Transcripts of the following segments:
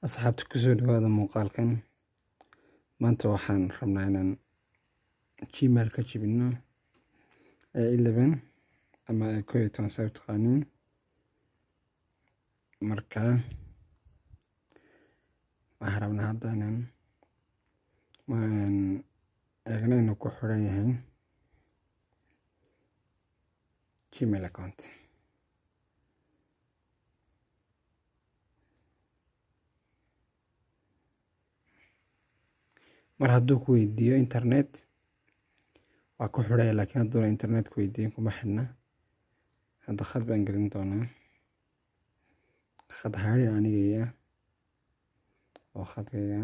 asxaabta kusoo dhawaada muuqaalkan maanta waxaan rabnaa inaan gmail ka jibino 11 ama 11 saa u taqaaniin marka waxaan rabnaa hadda inaan eegno inuu ku xiran yahay gmail account. mar hadduu ku weydiiyo internet waa ku xidhay, laakiin hadduu internet ku weydiin kuma xidhna. hadda khad baan gelin doonaa, khad haadhin anigaya oo khadkayga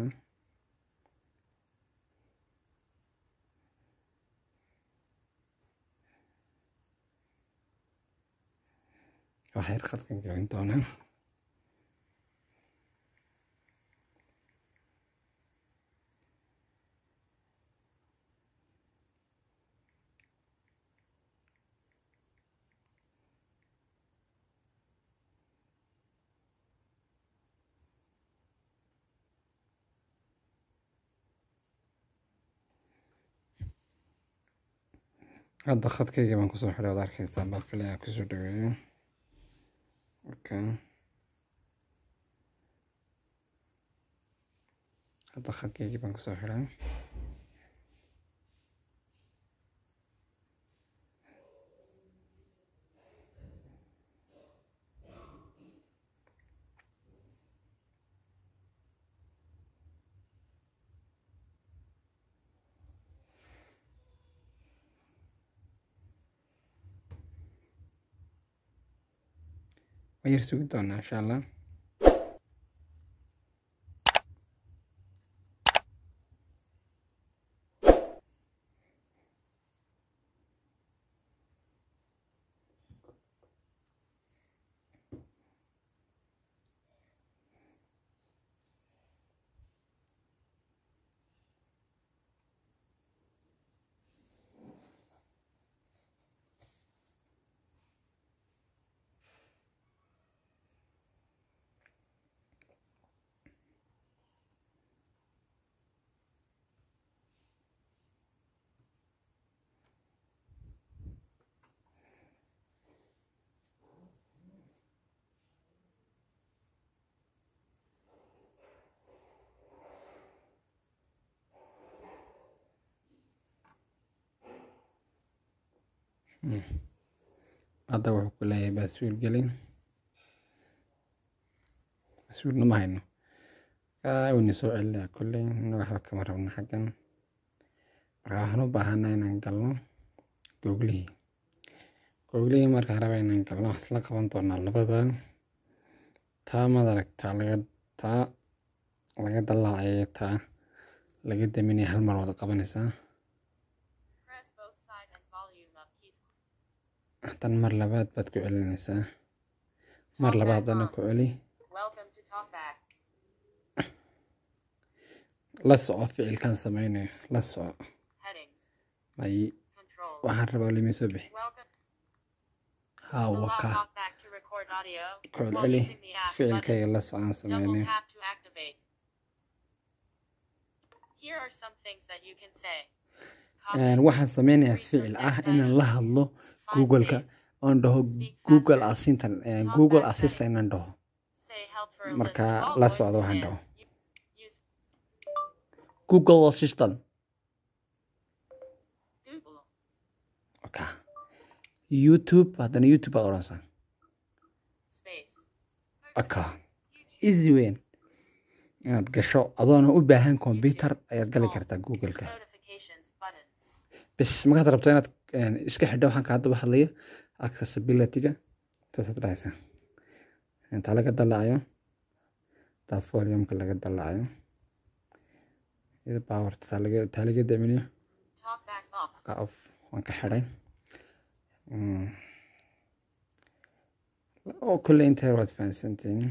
waxay khadkan gelin doonaa. hadda khadkayga baan kusoo xidhay, waad arkaysaa. bal kale aan kusoo dhaweeyo. hadda khadkayga baan kusoo xidhay. waan yar sugi doonaa insha allah. hadda wuxuu ku leeyahay baasuul gelin. baasuulna ma hayno, wayna soo celinaa kulley. waxba kama rabno xaggan. marka waxaan u baahanaa inaan galno googlihii. markaan raba inaan galno waxaan isla qaban doonaa labadan. taa maad aragtaa taa laga dalaacaya, taa laga daminaya, hal mar wada qabanaysaa. haddana mar labaad baad ku celinaysaa. mar labaadana ku celi. la soco ficilkan sameynayo, la soco. waxaan rabaa lima soo bixi. waka ku celi ficilkayga, la socon sameynayo. waxaan sameynayaa ficil ah inaan la hadlo google-ka oon dhaho google assistant inaan dhaho. marka la socdo waxaan dhaho google assistant. youtube, haddana youtube baad odhanaysaa. easy weyn inaad gasho adoona u baahan computer ayaad gali kartaa google-ka. bas markaad rabto inaad iska xidho waxaan ka hadda hadlaya accessibility-ga, taasaad dhahaysaa. intaa laga dalacayo, taa volume-ka laga dalacayo, ida power taa laga daminayo. off waan ka xidhay. oo kulley inta yar waad fahansantihiin.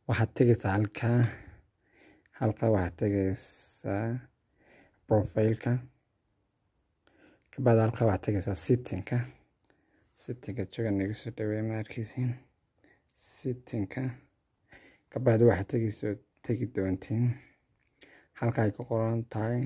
waxaad tegaysaa halkaa waxaad tegaysaa profile-ka. kabacdi halkaa waxaad tegaysaa setting-ka jogan iga soo dhaweey, ma arkaysiin setting-ka. kabacdi waxaad tegaysaa tegi doontiin halka ay ku qoran tahay